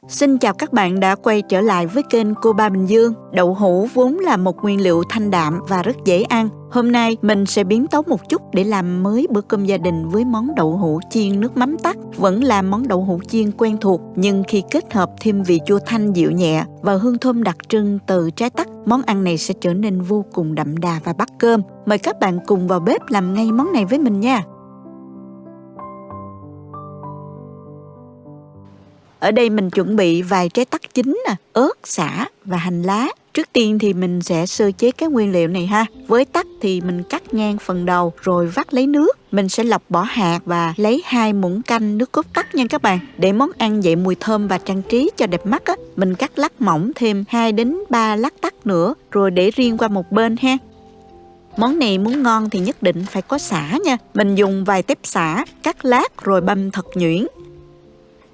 Xin chào các bạn đã quay trở lại với kênh Cô Ba Bình Dương. Đậu hũ vốn là một nguyên liệu thanh đạm và rất dễ ăn. Hôm nay mình sẽ biến tấu một chút để làm mới bữa cơm gia đình với món đậu hũ chiên nước mắm tắc. Vẫn là món đậu hũ chiên quen thuộc, nhưng khi kết hợp thêm vị chua thanh dịu nhẹ và hương thơm đặc trưng từ trái tắc, món ăn này sẽ trở nên vô cùng đậm đà và bắt cơm. Mời các bạn cùng vào bếp làm ngay món này với mình nha. Ở đây mình chuẩn bị vài trái tắc chín, ớt, sả và hành lá. Trước tiên thì mình sẽ sơ chế các nguyên liệu này ha. Với tắc thì mình cắt ngang phần đầu rồi vắt lấy nước. Mình sẽ lọc bỏ hạt và lấy 2 muỗng canh nước cốt tắc nha các bạn. Để món ăn dậy mùi thơm và trang trí cho đẹp mắt á, mình cắt lát mỏng thêm 2 đến 3 lát tắc nữa rồi để riêng qua một bên ha. Món này muốn ngon thì nhất định phải có sả nha. Mình dùng vài tép sả, cắt lát rồi băm thật nhuyễn.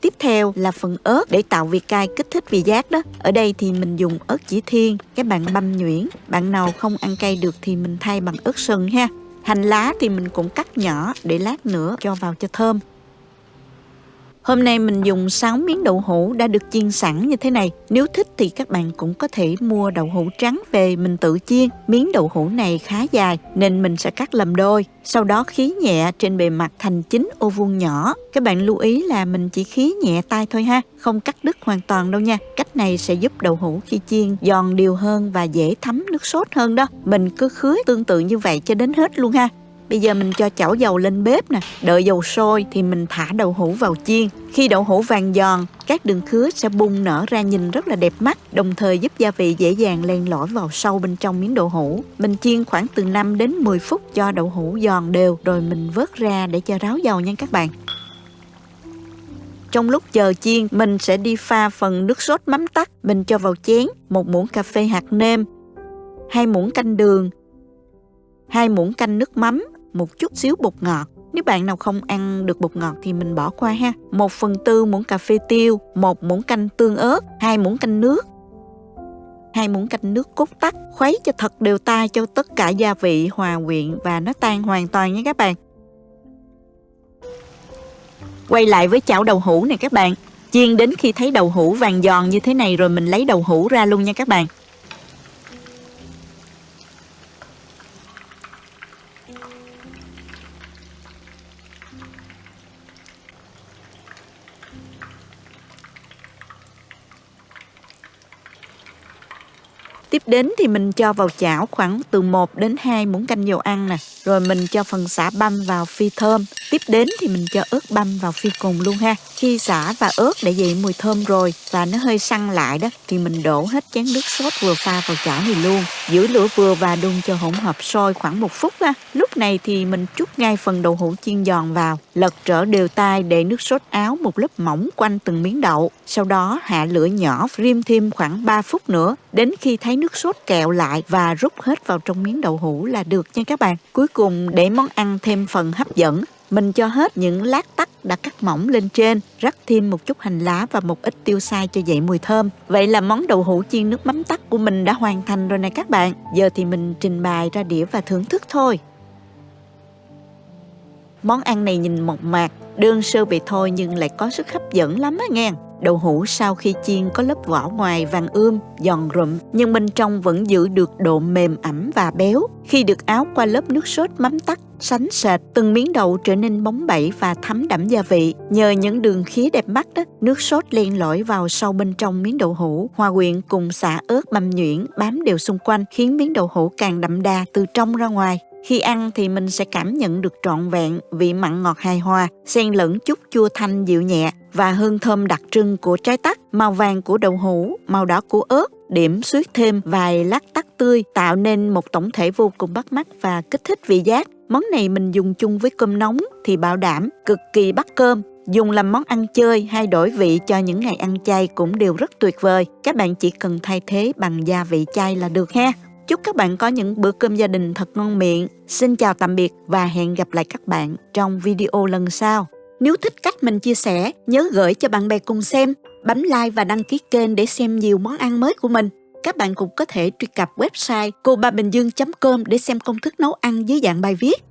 Tiếp theo là phần ớt để tạo vị cay kích thích vị giác đó. Ở đây thì mình dùng ớt chỉ thiên, các bạn băm nhuyễn. Bạn nào không ăn cay được thì mình thay bằng ớt sừng ha. Hành lá thì mình cũng cắt nhỏ để lát nữa cho vào cho thơm. Hôm nay mình dùng 6 miếng đậu hũ đã được chiên sẵn như thế này. Nếu thích thì các bạn cũng có thể mua đậu hũ trắng về mình tự chiên. Miếng đậu hũ này khá dài nên mình sẽ cắt làm đôi. Sau đó khí nhẹ trên bề mặt thành 9 ô vuông nhỏ. Các bạn lưu ý là mình chỉ khí nhẹ tay thôi ha, không cắt đứt hoàn toàn đâu nha. Cách này sẽ giúp đậu hũ khi chiên giòn đều hơn và dễ thấm nước sốt hơn đó. Mình cứ khứa tương tự như vậy cho đến hết luôn ha. Bây giờ mình cho chảo dầu lên bếp nè, đợi dầu sôi thì mình thả đậu hũ vào chiên. Khi đậu hũ vàng giòn, các đường khứa sẽ bung nở ra nhìn rất là đẹp mắt, đồng thời giúp gia vị dễ dàng len lỏi vào sâu bên trong miếng đậu hũ. Mình chiên khoảng từ 5 đến 10 phút cho đậu hũ giòn đều, rồi mình vớt ra để cho ráo dầu nha các bạn. Trong lúc chờ chiên, mình sẽ đi pha phần nước sốt mắm tắc. Mình cho vào chén 1 muỗng cà phê hạt nêm, 2 muỗng canh đường, 2 muỗng canh nước mắm, một chút xíu bột ngọt. Nếu bạn nào không ăn được bột ngọt thì mình bỏ qua ha. 1/4 muỗng cà phê tiêu, 1 muỗng canh tương ớt, 2 muỗng canh nước, 2 muỗng canh nước cốt tắc. Khuấy cho thật đều tay cho tất cả gia vị hòa quyện và nó tan hoàn toàn nha các bạn. Quay lại với chảo đậu hũ này các bạn. Chiên đến khi thấy đậu hũ vàng giòn như thế này rồi mình lấy đậu hũ ra luôn nha các bạn. Tiếp đến thì mình cho vào chảo khoảng từ 1 đến 2 muỗng canh dầu ăn nè. Rồi mình cho phần sả băm vào phi thơm. Tiếp đến thì mình cho ớt băm vào phi cùng luôn ha. Khi sả và ớt đã dậy mùi thơm rồi và nó hơi săn lại đó thì mình đổ hết chén nước sốt vừa pha vào chảo này luôn. Giữ lửa vừa và đun cho hỗn hợp sôi khoảng 1 phút ha. Lúc này thì mình trút ngay phần đậu hũ chiên giòn vào. Lật trở đều tay để nước sốt áo một lớp mỏng quanh từng miếng đậu. Sau đó hạ lửa nhỏ rim thêm khoảng 3 phút nữa. Đến khi thấy nước sốt kẹo lại và rút hết vào trong miếng đậu hũ là được nha các bạn. Cuối cùng để món ăn thêm phần hấp dẫn, mình cho hết những lát tắc đã cắt mỏng lên trên, rắc thêm một chút hành lá và một ít tiêu xay cho dậy mùi thơm. Vậy là món đậu hũ chiên nước mắm tắc của mình đã hoàn thành rồi nè các bạn. Giờ thì mình trình bày ra đĩa và thưởng thức thôi. Món ăn này nhìn mộc mạc, đơn sơ vậy thôi nhưng lại có sức hấp dẫn lắm á nghe. Đậu hũ sau khi chiên có lớp vỏ ngoài vàng giòn rụm nhưng bên trong vẫn giữ được độ mềm ẩm và béo. Khi được áo qua lớp nước sốt mắm tắc sánh sệt, từng miếng đậu trở nên bóng bẩy và thấm đẫm gia vị. Nhờ những đường khía đẹp mắt đó, nước sốt len lỏi vào sâu bên trong miếng đậu hũ, hòa quyện cùng sả ớt băm nhuyễn bám đều xung quanh, khiến miếng đậu hũ càng đậm đà từ trong ra ngoài. Khi ăn thì mình sẽ cảm nhận được trọn vẹn vị mặn ngọt hài hòa, xen lẫn chút chua thanh dịu nhẹ và hương thơm đặc trưng của trái tắc. Màu vàng của đậu hũ, màu đỏ của ớt, điểm xuyết thêm vài lát tắc tươi tạo nên một tổng thể vô cùng bắt mắt và kích thích vị giác. Món này mình dùng chung với cơm nóng thì bảo đảm cực kỳ bắt cơm. Dùng làm món ăn chơi hay đổi vị cho những ngày ăn chay cũng đều rất tuyệt vời. Các bạn chỉ cần thay thế bằng gia vị chay là được ha. Chúc các bạn có những bữa cơm gia đình thật ngon miệng. Xin chào tạm biệt và hẹn gặp lại các bạn trong video lần sau. Nếu thích cách mình chia sẻ, nhớ gửi cho bạn bè cùng xem, bấm like và đăng ký kênh để xem nhiều món ăn mới của mình. Các bạn cũng có thể truy cập website cobabình dương.com để xem công thức nấu ăn dưới dạng bài viết.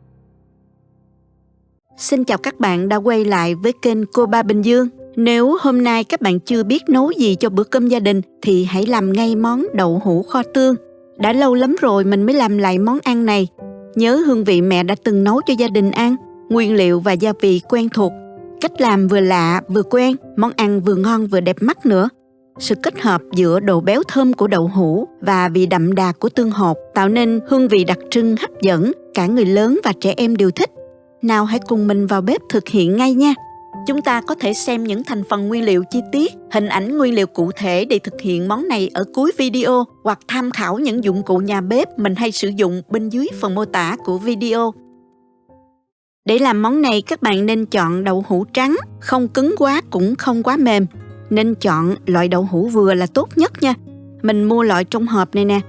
Xin chào các bạn đã quay lại với kênh Cô Ba Bình Dương. Nếu hôm nay các bạn chưa biết nấu gì cho bữa cơm gia đình thì hãy làm ngay món đậu hũ kho tương. Đã lâu lắm rồi mình mới làm lại món ăn này. Nhớ hương vị mẹ đã từng nấu cho gia đình ăn, nguyên liệu và gia vị quen thuộc. Cách làm vừa lạ vừa quen, món ăn vừa ngon vừa đẹp mắt nữa. Sự kết hợp giữa độ béo thơm của đậu hũ và vị đậm đà của tương hột tạo nên hương vị đặc trưng hấp dẫn, cả người lớn và trẻ em đều thích. Nào hãy cùng mình vào bếp thực hiện ngay nha. Chúng ta có thể xem những thành phần nguyên liệu chi tiết, hình ảnh nguyên liệu cụ thể để thực hiện món này ở cuối video hoặc tham khảo những dụng cụ nhà bếp mình hay sử dụng bên dưới phần mô tả của video. Để làm món này các bạn nên chọn đậu hũ trắng, không cứng quá cũng không quá mềm. Nên chọn loại đậu hũ vừa là tốt nhất nha. Mình mua loại trong hộp này nè.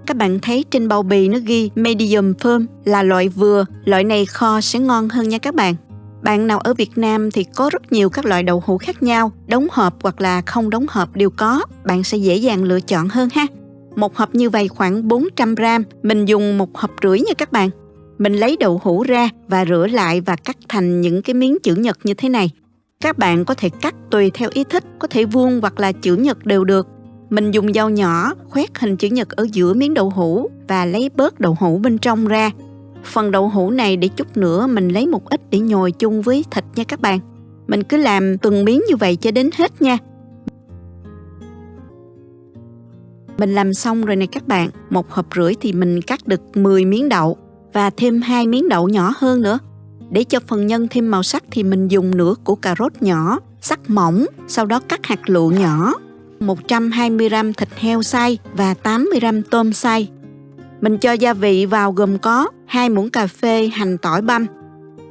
Các bạn thấy trên bao bì nó ghi medium firm là loại vừa, loại này kho sẽ ngon hơn nha các bạn. Bạn nào ở Việt Nam thì có rất nhiều các loại đậu hũ khác nhau, đóng hộp hoặc là không đóng hộp đều có, bạn sẽ dễ dàng lựa chọn hơn ha. Một hộp như vậy khoảng 400 gram, mình dùng 1,5 hộp nha các bạn. Mình lấy đậu hũ ra và rửa lại và cắt thành những cái miếng chữ nhật như thế này. Các bạn có thể cắt tùy theo ý thích, có thể vuông hoặc là chữ nhật đều được. Mình dùng dao nhỏ khoét hình chữ nhật ở giữa miếng đậu hũ và lấy bớt đậu hũ bên trong ra. Phần đậu hũ này để chút nữa mình lấy một ít để nhồi chung với thịt nha các bạn. Mình cứ làm từng miếng như vậy cho đến hết nha. Mình làm xong rồi này các bạn. 1,5 hộp thì mình cắt được 10 miếng đậu và thêm 2 miếng đậu nhỏ hơn nữa. Để cho phần nhân thêm màu sắc thì mình dùng nửa củ cà rốt nhỏ, sắc mỏng, sau đó cắt hạt lựu nhỏ, 120 gram thịt heo xay và 80 gram tôm xay. Mình cho gia vị vào gồm có 2 muỗng cà phê hành tỏi băm,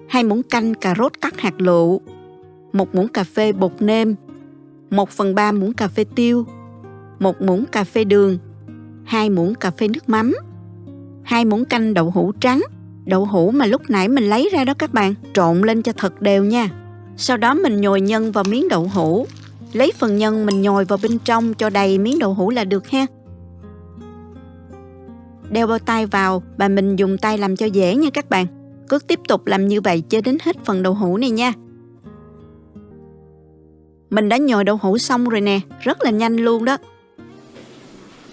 2 muỗng canh cà rốt cắt hạt lựu, 1 muỗng cà phê bột nêm, 1/3 muỗng cà phê tiêu, 1 muỗng cà phê đường, 2 muỗng cà phê nước mắm, 2 muỗng canh đậu hũ trắng. Đậu hũ mà lúc nãy mình lấy ra đó các bạn, trộn lên cho thật đều nha. Sau đó mình nhồi nhân vào miếng đậu hũ. Lấy phần nhân mình nhồi vào bên trong cho đầy miếng đậu hũ là được ha. Đeo bao tay vào và mình dùng tay làm cho dễ nha các bạn. Cứ tiếp tục làm như vậy cho đến hết phần đậu hũ này nha. Mình đã nhồi đậu hũ xong rồi nè, rất là nhanh luôn đó.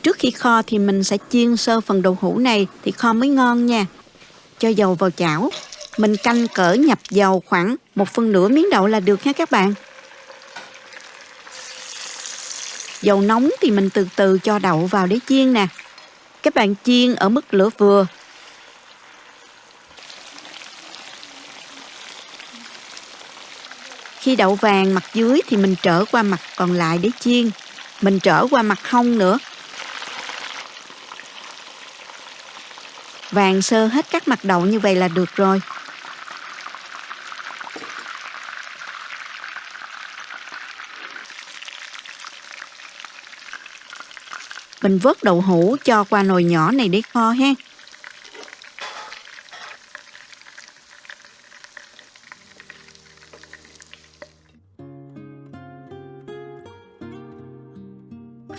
Trước khi kho thì mình sẽ chiên sơ phần đậu hũ này thì kho mới ngon nha. Cho dầu vào chảo. Mình canh cỡ nhập dầu khoảng 1/2 miếng đậu là được nha các bạn. Dầu nóng thì mình từ từ cho đậu vào để chiên nè. Các bạn chiên ở mức lửa vừa. Khi đậu vàng mặt dưới thì mình trở qua mặt còn lại để chiên. Mình trở qua mặt hông nữa. Vàng sơ hết các mặt đậu như vậy là được rồi. Mình vớt đậu hũ cho qua nồi nhỏ này để kho ha.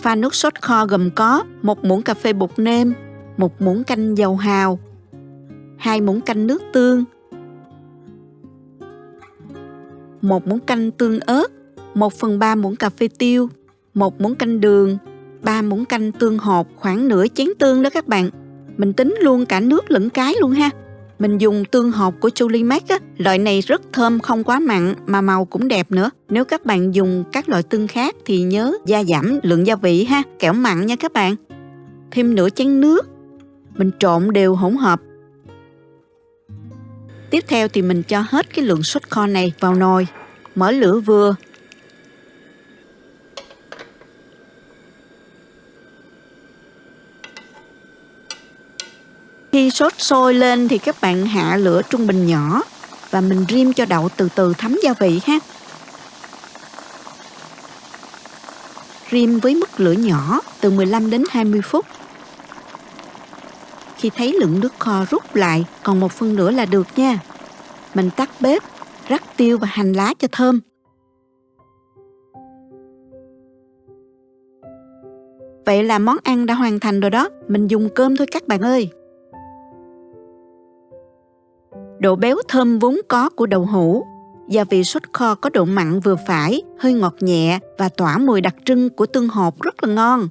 Pha nước sốt kho gồm có 1 muỗng cà phê bột nêm, 1 muỗng canh dầu hào, 2 muỗng canh nước tương, 1 muỗng canh tương ớt, 1/3 muỗng cà phê tiêu, 1 muỗng canh đường, 3 muỗng canh tương hột, khoảng nửa chén tương đó các bạn. Mình tính luôn cả nước lẫn cái luôn ha. Mình dùng tương hột của Julimax á, loại này rất thơm, không quá mặn mà màu cũng đẹp nữa. Nếu các bạn dùng các loại tương khác thì nhớ gia giảm lượng gia vị ha, kẻo mặn nha các bạn. Thêm nửa chén nước. Mình trộn đều hỗn hợp. Tiếp theo thì mình cho hết cái lượng sốt kho này vào nồi. Mở lửa vừa. Khi sốt sôi lên thì các bạn hạ lửa trung bình nhỏ và mình rim cho đậu từ từ thấm gia vị ha. Rim với mức lửa nhỏ từ 15 đến 20 phút. Khi thấy lượng nước kho rút lại còn 1/2 là được nha. Mình tắt bếp, rắc tiêu và hành lá cho thơm. Vậy là món ăn đã hoàn thành rồi đó. Mình dùng cơm thôi các bạn ơi. Độ béo thơm vốn có của đậu hũ. Gia vị sốt kho có độ mặn vừa phải, hơi ngọt nhẹ và tỏa mùi đặc trưng của tương hột rất là ngon.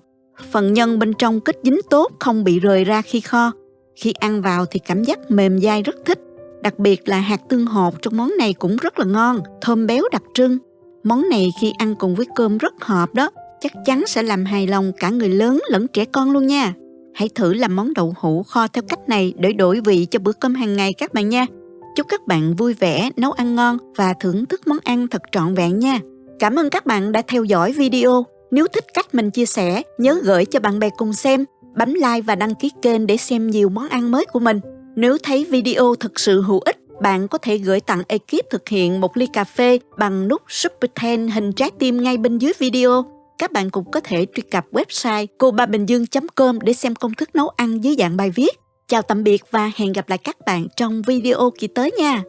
Phần nhân bên trong kết dính tốt, không bị rời ra khi kho. Khi ăn vào thì cảm giác mềm dai rất thích. Đặc biệt là hạt tương hột trong món này cũng rất là ngon, thơm béo đặc trưng. Món này khi ăn cùng với cơm rất hợp đó, chắc chắn sẽ làm hài lòng cả người lớn lẫn trẻ con luôn nha. Hãy thử làm món đậu hũ kho theo cách này để đổi vị cho bữa cơm hàng ngày các bạn nha. Chúc các bạn vui vẻ, nấu ăn ngon và thưởng thức món ăn thật trọn vẹn nha. Cảm ơn các bạn đã theo dõi video. Nếu thích cách mình chia sẻ, nhớ gửi cho bạn bè cùng xem, bấm like và đăng ký kênh để xem nhiều món ăn mới của mình. Nếu thấy video thực sự hữu ích, bạn có thể gửi tặng ekip thực hiện một ly cà phê bằng nút Super Thanks hình trái tim ngay bên dưới video. Các bạn cũng có thể truy cập website cobabinhdương.com để xem công thức nấu ăn dưới dạng bài viết. Chào tạm biệt và hẹn gặp lại các bạn trong video kỳ tới nha.